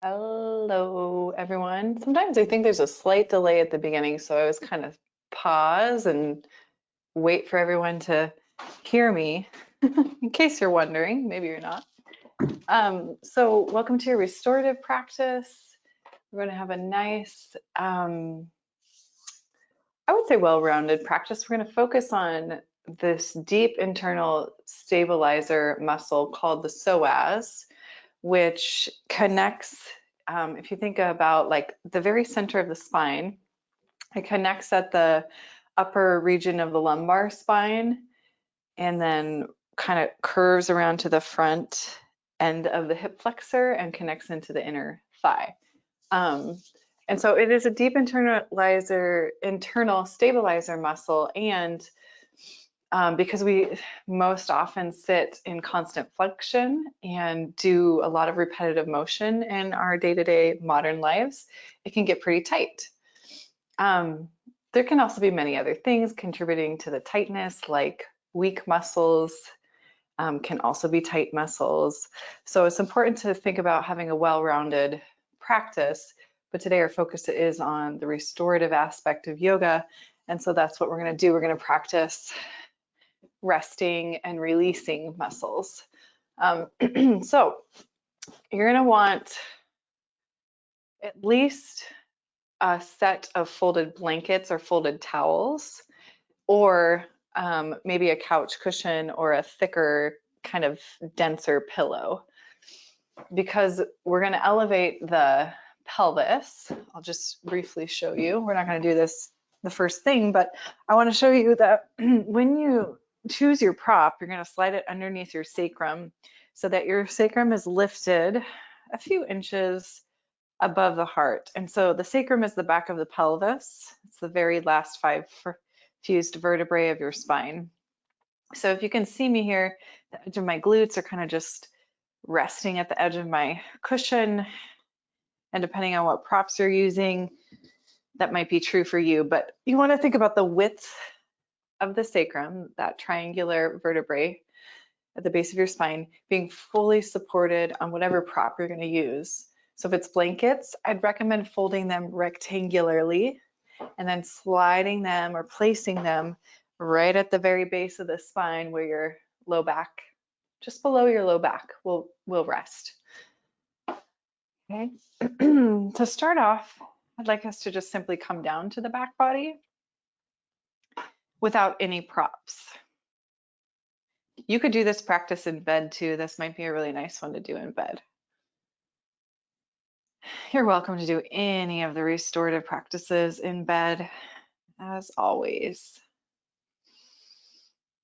Hello, everyone. Sometimes I think there's a slight delay at the beginning, so I was kind of pause and wait for everyone to hear me, in case you're wondering. Maybe you're not. So welcome to your restorative practice. We're going to have a nice, I would say well-rounded practice. We're going to focus on this deep internal stabilizer muscle called the psoas, which connects, if you think about like the very center of the spine, it connects at the upper region of the lumbar spine and then kind of curves around to the front end of the hip flexor and connects into the inner thigh. Um, and so it is a deep internal stabilizer muscle, and because we most often sit in constant flexion and do a lot of repetitive motion in our day-to-day modern lives, it can get pretty tight. There can also be many other things contributing to the tightness, like weak muscles can also be tight muscles. So it's important to think about having a well-rounded practice. But today our focus is on the restorative aspect of yoga. And so that's what we're going to do. We're going to practice resting and releasing muscles. So you're going to want at least a set of folded blankets or folded towels, or maybe a couch cushion or a thicker, kind of denser pillow, because we're going to elevate the pelvis. I'll just briefly show you. We're not going to do this the first thing, but I want to show you that when you choose your prop, you're going to slide it underneath your sacrum so that your sacrum is lifted a few inches above the heart. And so the sacrum is the back of the pelvis. It's the very last five fused vertebrae of your spine. So if you can see me here, the edge of my glutes are kind of just resting at the edge of my cushion. And depending on what props you're using, that might be true for you. But you want to think about the width of the sacrum, that triangular vertebrae at the base of your spine, being fully supported on whatever prop you're going to use. So if it's blankets, I'd recommend folding them rectangularly and then sliding them or placing them right at the very base of the spine where your low back, just below your low back, will rest. Okay. To start off, I'd like us to just simply come down to the back body without any props. You could do this practice in bed too. This might be a really nice one to do in bed. You're welcome to do any of the restorative practices in bed, as always.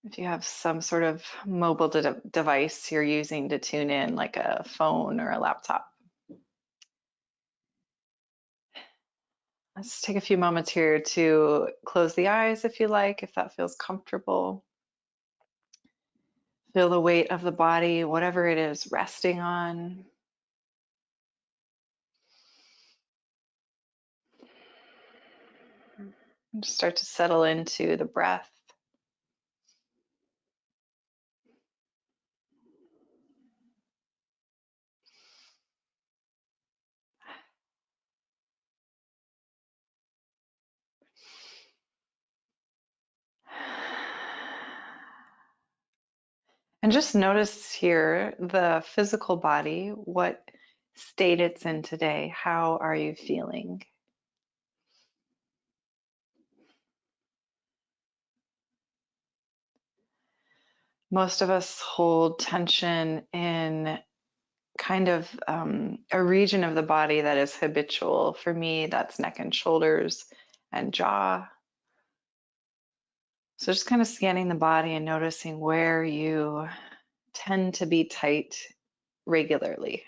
If you have some sort of mobile device you're using to tune in, like a phone or a laptop. Let's take a few moments here to close the eyes if you like, if that feels comfortable. Feel the weight of the body, whatever it is, resting on. And just start to settle into the breath. And just notice here the physical body, what state it's in today. How are you feeling? Most of us hold tension in kind of a region of the body that is habitual. For me, that's neck and shoulders and jaw. So just kind of scanning the body and noticing where you tend to be tight regularly.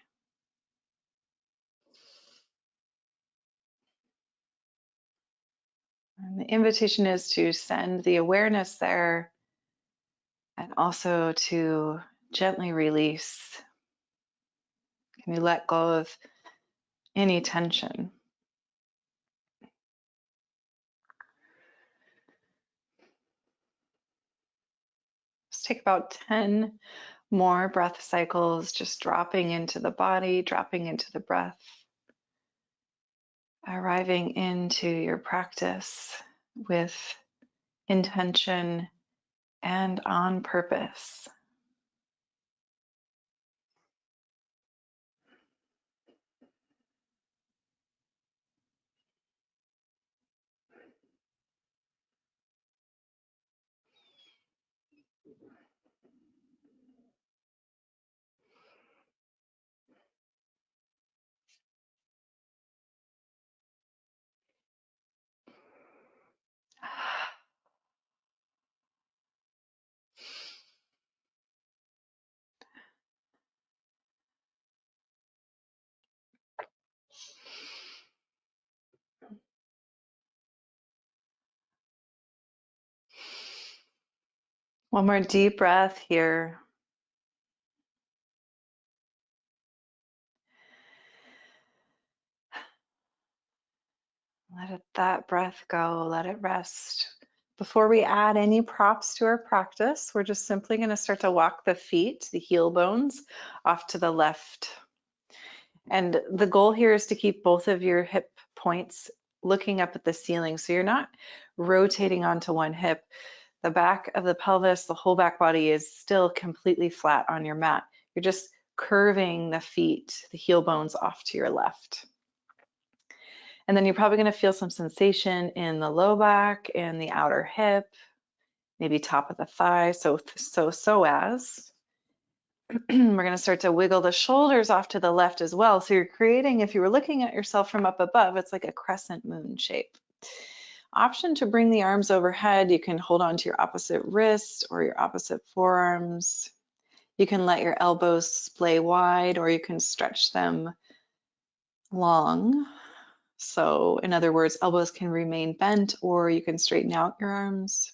And the invitation is to send the awareness there and also to gently release. Can you let go of any tension? Just take about 10 More breath cycles, just dropping into the body, dropping into the breath, arriving into your practice with intention and on purpose. One more deep breath here. Let that breath go, let it rest. Before we add any props to our practice, we're just simply going to start to walk the feet, the heel bones, off to the left. And the goal here is to keep both of your hip points looking up at the ceiling. So you're not rotating onto one hip. The back of the pelvis, the whole back body is still completely flat on your mat. You're just curving the feet, the heel bones off to your left. And then you're probably going to feel some sensation in the low back and the outer hip, maybe top of the thigh, so psoas. We're going to start to wiggle the shoulders off to the left as well. So you're creating, if you were looking at yourself from up above, it's like a crescent moon shape. Option to bring the arms overhead. You can hold on to your opposite wrist or your opposite forearms. You can let your elbows splay wide, or you can stretch them long. So in other words, elbows can remain bent, or you can straighten out your arms.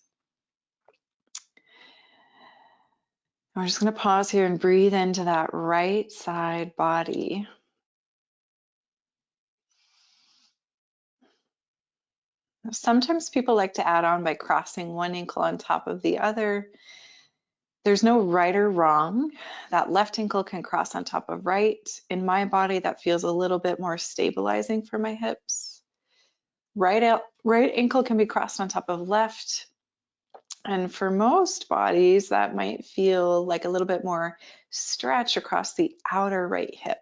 We're just going to pause here and breathe into that right side body. Sometimes people like to add on by crossing one ankle on top of the other. There's no right or wrong. That left ankle can cross on top of right. In my body, that feels a little bit more stabilizing for my hips. Right ankle can be crossed on top of left. And for most bodies, that might feel like a little bit more stretch across the outer right hip.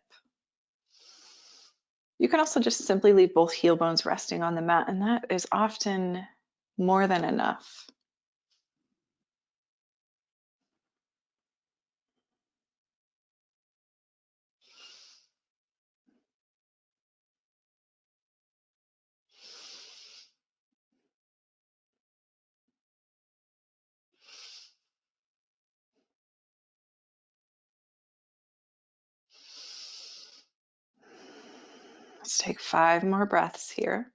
You can also just simply leave both heel bones resting on the mat, and that is often more than enough. Let's take 5 more breaths here.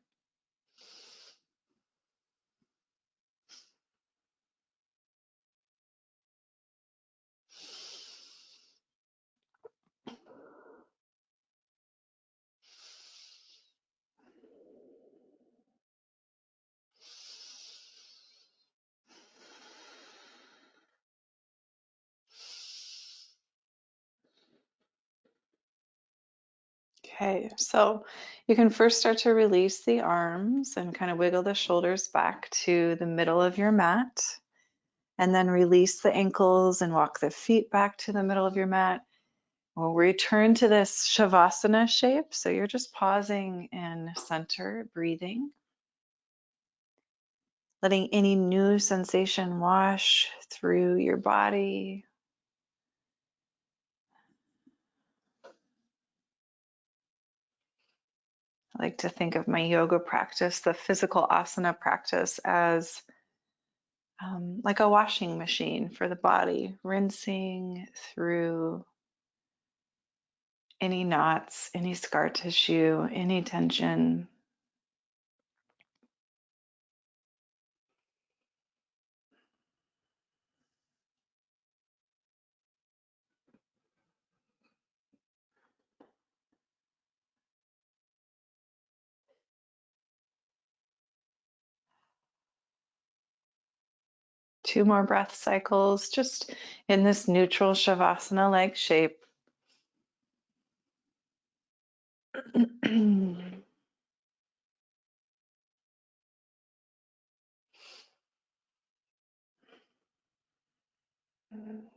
Okay, so you can first start to release the arms and kind of wiggle the shoulders back to the middle of your mat, and then release the ankles and walk the feet back to the middle of your mat. We'll return to this Shavasana shape. So you're just pausing in center, breathing, letting any new sensation wash through your body. I like to think of my yoga practice, the physical asana practice, as like a washing machine for the body, rinsing through any knots, any scar tissue, any tension. 2 more breath cycles, just in this neutral Shavasana-like shape.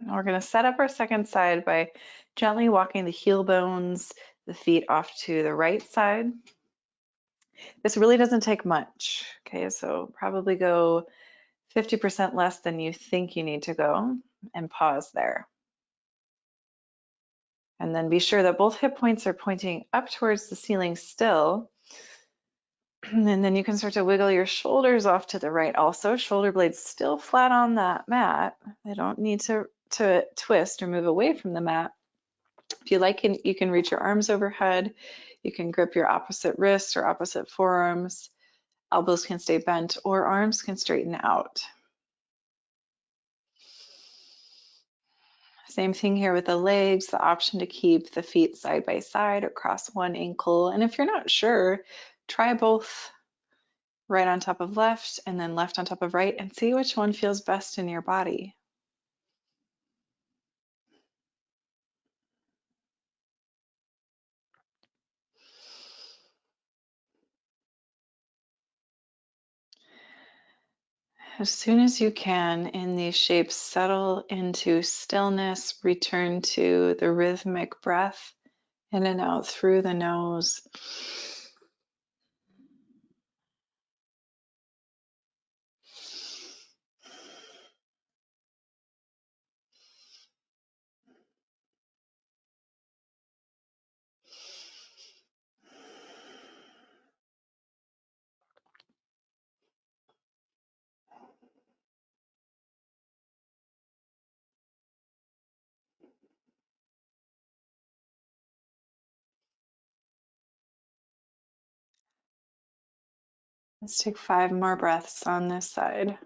We're going to set up our second side by gently walking the heel bones, the feet off to the right side. This really doesn't take much. Okay, so probably go 50% less than you think you need to go, and pause there. And then be sure that both hip points are pointing up towards the ceiling still. And then you can start to wiggle your shoulders off to the right also. Shoulder blades still flat on that mat. They don't need to twist or move away from the mat. If you like, you can reach your arms overhead. You can grip your opposite wrist or opposite forearms. Elbows can stay bent or arms can straighten out. Same thing here with the legs, the option to keep the feet side by side or cross one ankle. And if you're not sure, try both, right on top of left and then left on top of right, and see which one feels best in your body. As soon as you can in these shapes, settle into stillness, return to the rhythmic breath in and out through the nose. Let's take 5 more breaths on this side.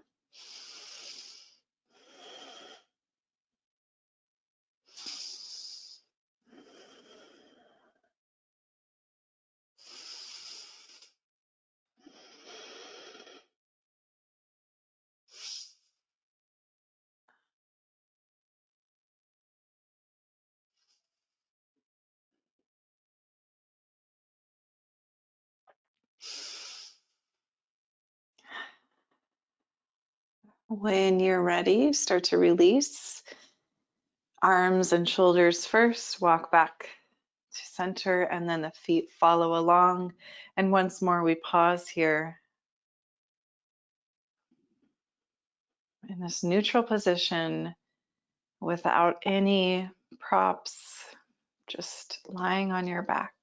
When you're ready, start to release. Arms and shoulders first, walk back to center, and then the feet follow along. And once more, we pause here in this neutral position without any props, just lying on your back.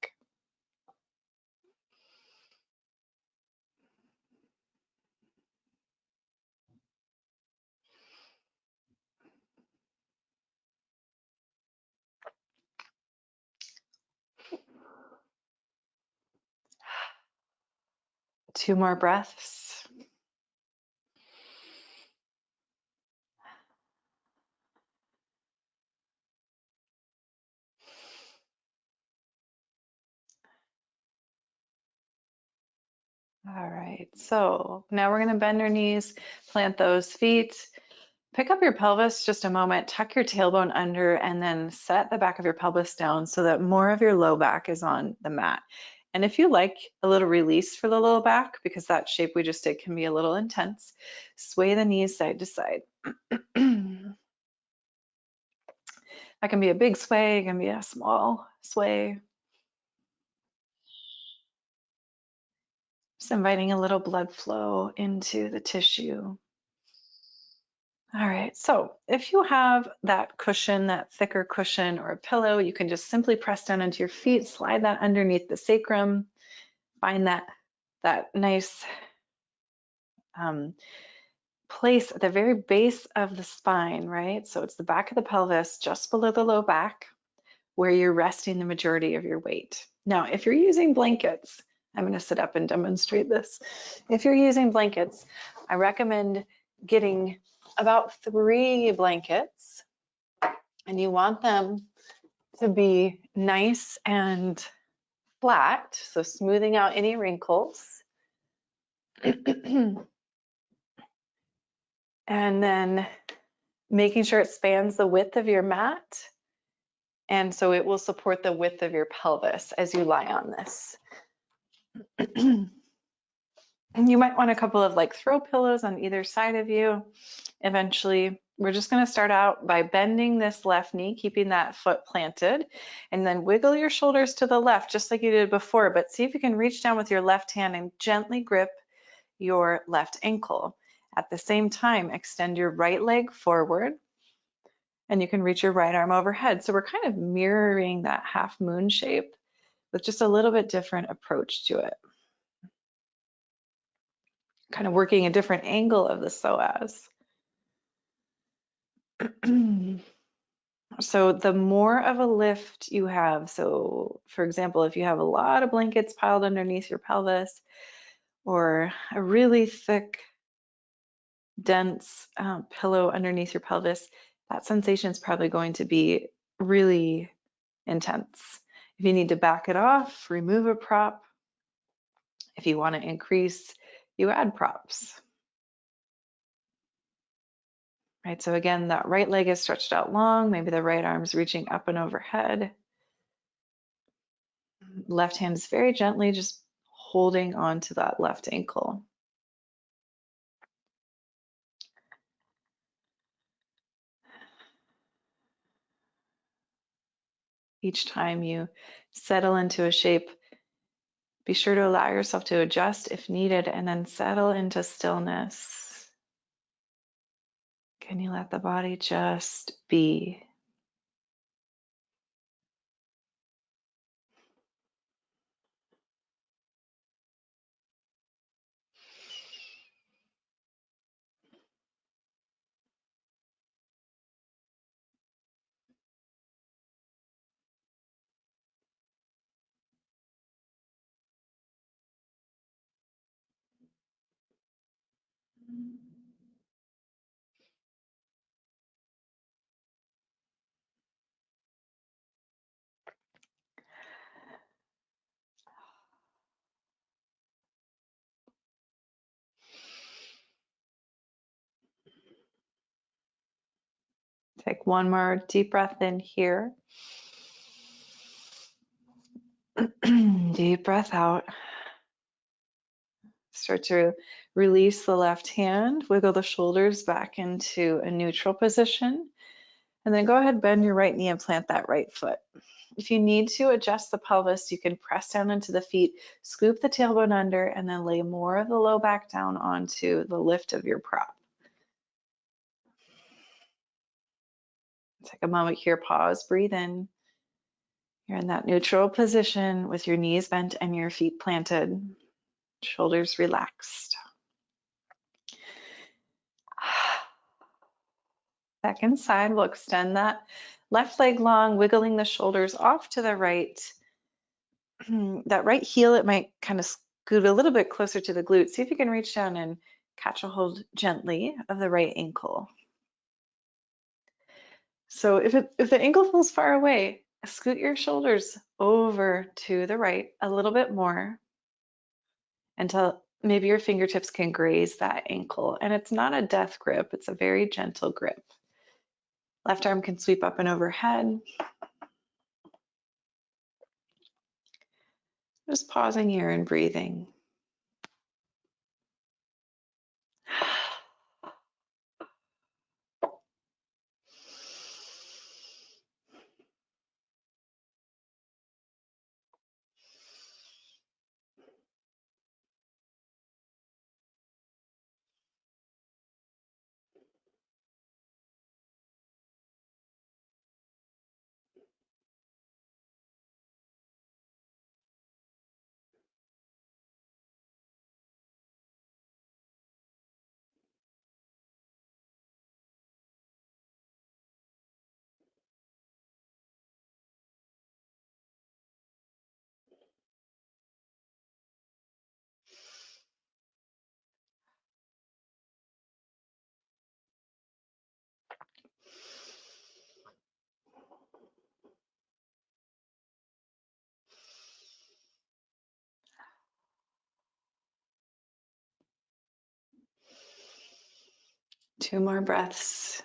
Two more breaths. All right, so now we're going to bend our knees, plant those feet, pick up your pelvis just a moment, tuck your tailbone under, and then set the back of your pelvis down so that more of your low back is on the mat. And if you like a little release for the low back, because that shape we just did can be a little intense, sway the knees side to side. That can be a big sway, it can be a small sway. Just inviting a little blood flow into the tissue. All right, so if you have that cushion, that thicker cushion or a pillow, you can just simply press down into your feet, slide that underneath the sacrum, find that nice place at the very base of the spine, right? So it's the back of the pelvis, just below the low back, where you're resting the majority of your weight. Now, if you're using blankets, I'm going to sit up and demonstrate this. If you're using blankets, I recommend getting about 3 blankets, and you want them to be nice and flat, so smoothing out any wrinkles. And then making sure it spans the width of your mat. And so it will support the width of your pelvis as you lie on this. You might want a couple of like throw pillows on either side of you. Eventually, we're just going to start out by bending this left knee, keeping that foot planted, and then wiggle your shoulders to the left, just like you did before. But see if you can reach down with your left hand and gently grip your left ankle. At the same time, extend your right leg forward, and you can reach your right arm overhead. So we're kind of mirroring that half moon shape with just a little bit different approach to it. Kind of working a different angle of the psoas. So the more of a lift you have, so for example, if you have a lot of blankets piled underneath your pelvis or a really thick, dense pillow underneath your pelvis, that sensation is probably going to be really intense. If you need to back it off, remove a prop. If you want to increase, you add props. Right, so again, that right leg is stretched out long, maybe the right arm's reaching up and overhead. Left hand is very gently just holding on to that left ankle. Each time you settle into a shape, be sure to allow yourself to adjust if needed and then settle into stillness. Can you let the body just be? Take one more deep breath in here. Deep breath out. Start to release the left hand, wiggle the shoulders back into a neutral position, and then go ahead, bend your right knee and plant that right foot. If you need to adjust the pelvis, you can press down into the feet, scoop the tailbone under, and then lay more of the low back down onto the lift of your prop. Take a moment here, pause, breathe in. You're in that neutral position with your knees bent and your feet planted, shoulders relaxed. Second side, we'll extend that left leg long, wiggling the shoulders off to the right. That right heel, it might kind of scoot a little bit closer to the glute. See if you can reach down and catch a hold gently of the right ankle. So if the ankle feels far away, scoot your shoulders over to the right a little bit more until maybe your fingertips can graze that ankle. And it's not a death grip, it's a very gentle grip. Left arm can sweep up and overhead. Just pausing here and breathing. 2 more breaths.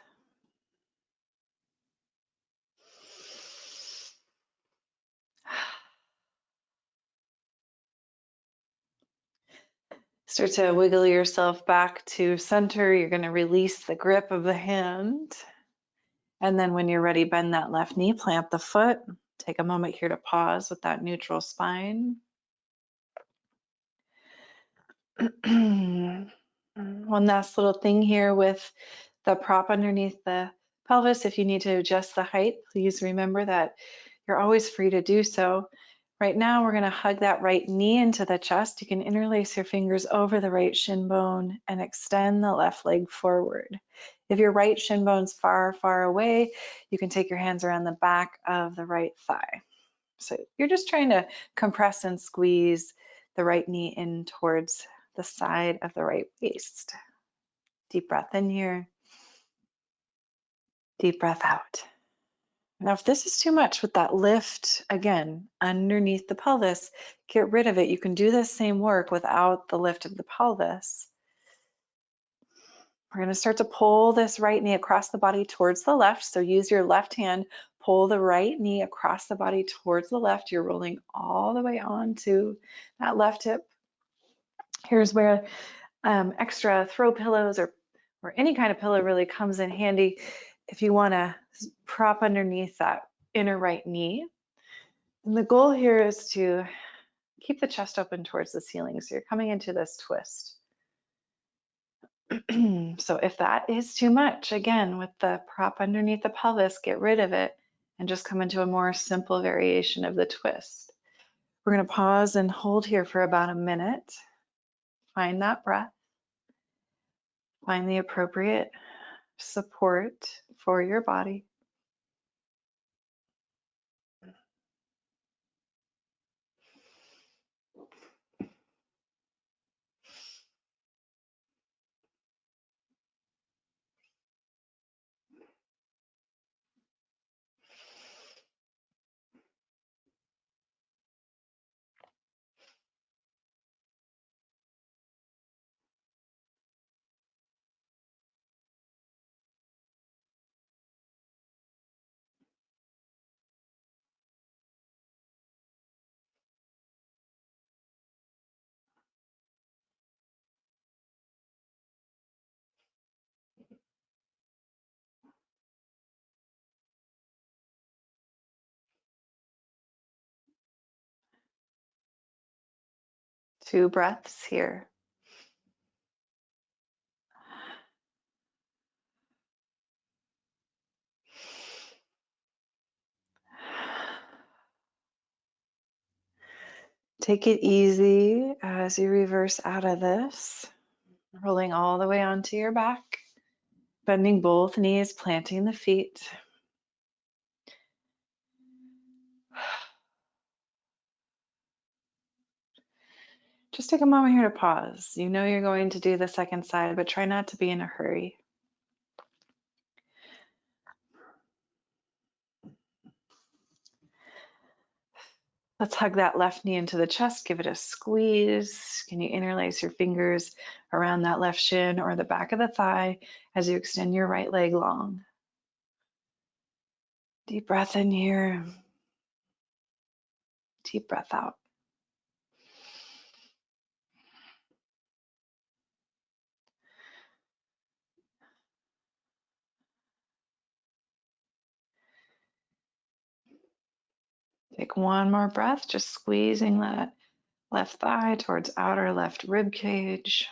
Start to wiggle yourself back to center. You're going to release the grip of the hand. And then when you're ready, bend that left knee, plant the foot. Take a moment here to pause with that neutral spine. One last little thing here with the prop underneath the pelvis. If you need to adjust the height, please remember that you're always free to do so. Right now, we're going to hug that right knee into the chest. You can interlace your fingers over the right shin bone and extend the left leg forward. If your right shin bone's far, far away, you can take your hands around the back of the right thigh. So you're just trying to compress and squeeze the right knee in towards the side of the right waist. Deep breath in here. Deep breath out. Now, if this is too much with that lift, again, underneath the pelvis, get rid of it. You can do this same work without the lift of the pelvis. We're going to start to pull this right knee across the body towards the left. So use your left hand, pull the right knee across the body towards the left. You're rolling all the way onto that left hip. Here's where extra throw pillows or any kind of pillow really comes in handy if you want to prop underneath that inner right knee. And the goal here is to keep the chest open towards the ceiling. So you're coming into this twist. So if that is too much, again, with the prop underneath the pelvis, get rid of it and just come into a more simple variation of the twist. We're going to pause and hold here for about a minute. Find that breath. Find the appropriate support for your body. Two breaths here. Take it easy as you reverse out of this, rolling all the way onto your back, bending both knees, planting the feet. Just take a moment here to pause. You know you're going to do the second side, but try not to be in a hurry. Let's hug that left knee into the chest, give it a squeeze. Can you interlace your fingers around that left shin or the back of the thigh as you extend your right leg long? Deep breath in here. Deep breath out. Take one more breath, just squeezing that left thigh towards outer left rib cage.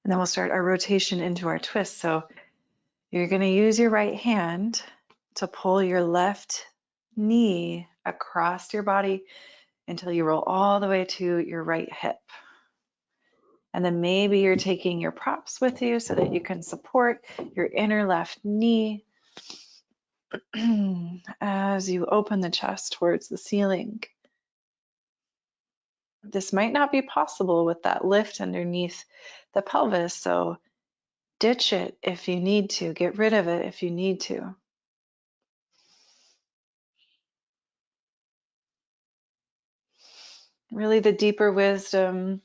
And then we'll start our rotation into our twist. So you're going to use your right hand to pull your left knee across your body until you roll all the way to your right hip. And then maybe you're taking your props with you so that you can support your inner left knee as you open the chest towards the ceiling. This might not be possible with that lift underneath the pelvis, so ditch it if you need to. Get rid of it if you need to. Really, the deeper wisdom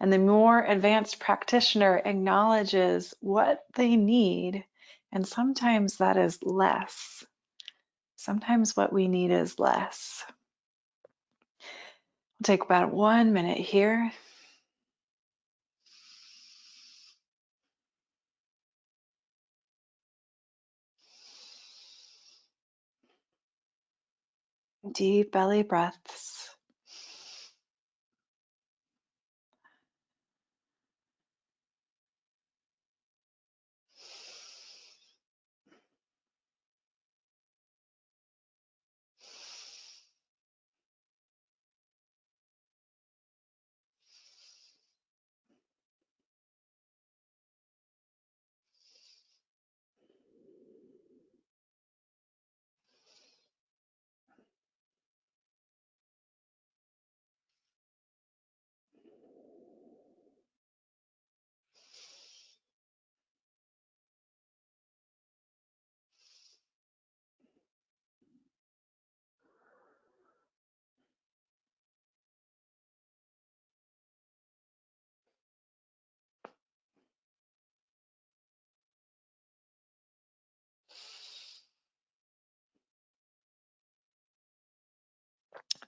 And the more advanced practitioner acknowledges what they need, and sometimes that is less. Sometimes what we need is less. We'll take about 1 minute here. Deep belly breaths.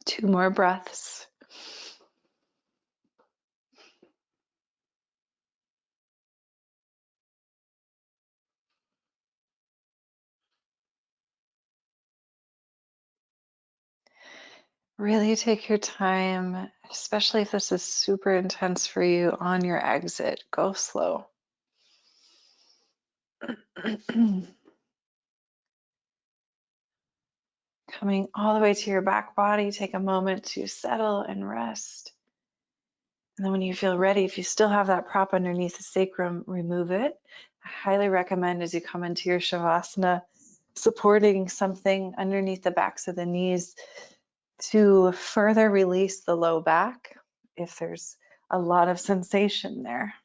Two more breaths. Really take your time, especially if this is super intense for you on your exit. Go slow. Coming all the way to your back body, take a moment to settle and rest. And then when you feel ready, if you still have that prop underneath the sacrum, remove it. I highly recommend as you come into your Shavasana, supporting something underneath the backs of the knees to further release the low back if there's a lot of sensation there.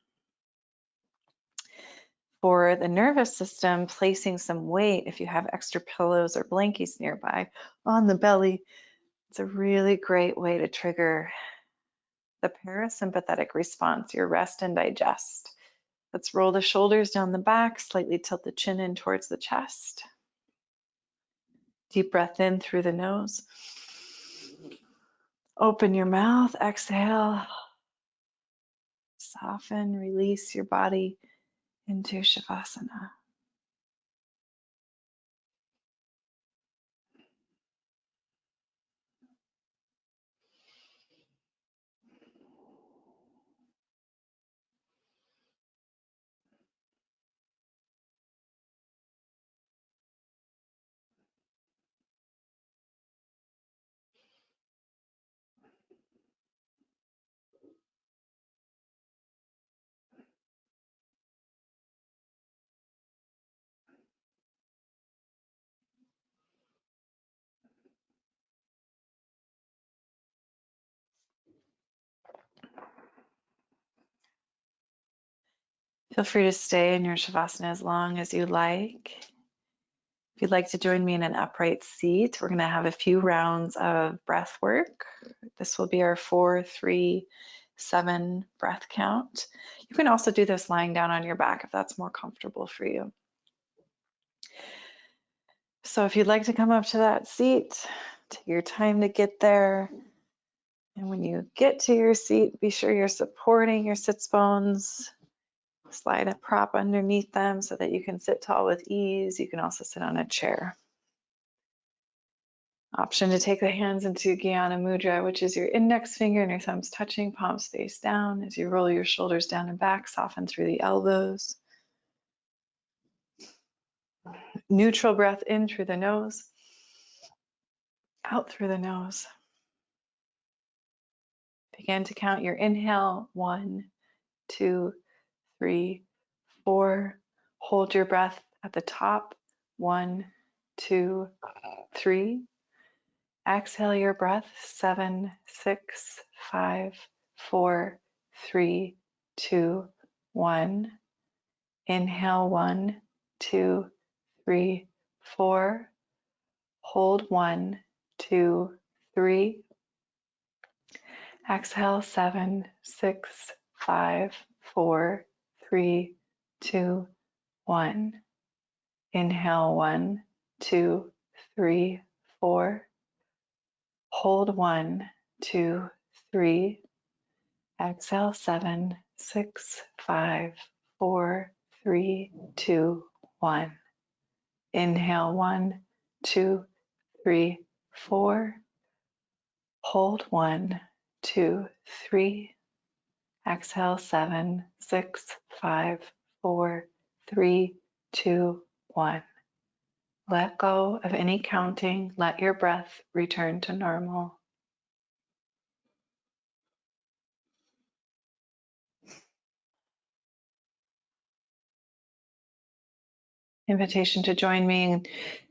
For the nervous system, placing some weight, if you have extra pillows or blankets nearby, on the belly, it's a really great way to trigger the parasympathetic response, your rest and digest. Let's roll the shoulders down the back, slightly tilt the chin in towards the chest. Deep breath in through the nose. Open your mouth, exhale. Soften, release your body into Shavasana. Feel free to stay in your Shavasana as long as you like. If you'd like to join me in an upright seat, we're going to have a few rounds of breath work. This will be our 4, 3, 7 breath count. You can also do this lying down on your back if that's more comfortable for you. So if you'd like to come up to that seat, take your time to get there. And when you get to your seat, be sure you're supporting your sits bones. Slide a prop underneath them so that you can sit tall with ease. You can also sit on a chair. Option to take the hands into Jnana Mudra, which is your index finger and your thumbs touching, palms face down. As you roll your shoulders down and back, soften through the elbows. Neutral breath in through the nose, out through the nose. Begin to count your inhale. 1, 2, 3, 4. Hold your breath at the top. 1, 2, 3. Exhale your breath. 7, 6, 5, 4, 3, 2, 1. Inhale. 1, 2, 3, 4. Hold. 1, 2, 3. Exhale. 7, 6, 5, 4, 3, 2, 1. Inhale, 1, 2, 3, 4. Hold 1, 2, 3. Exhale, 7, 6, 5, 4, 3, 2, 1. Inhale, 1, 2, 3, 4. Hold 1, 2, 3. Exhale, 7, 6, 5, 4, 3, 2, 1. Let go of any counting. Let your breath return to normal. Invitation to join me in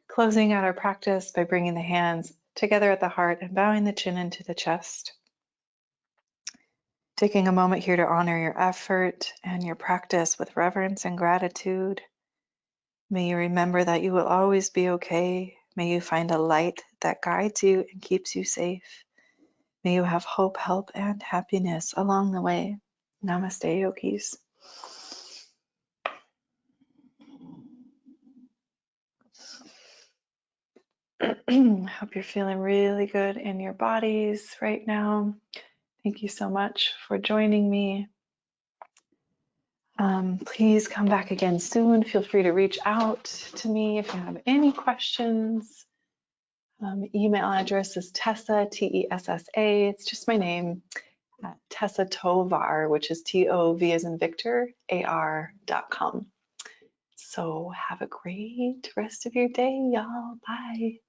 closing out our practice by bringing the hands together at the heart and bowing the chin into the chest. Taking a moment here to honor your effort and your practice with reverence and gratitude. May you remember that you will always be okay. May you find a light that guides you and keeps you safe. May you have hope, help, and happiness along the way. Namaste, yogis. Hope you're feeling really good in your bodies right now. Thank you so much for joining me. Please come back again soon. Feel free to reach out to me if you have any questions. Email address is Tessa, Tessa. It's just my name, Tessa Tovar, which is TOV as in Victor, AR.com. So have a great rest of your day, y'all. Bye.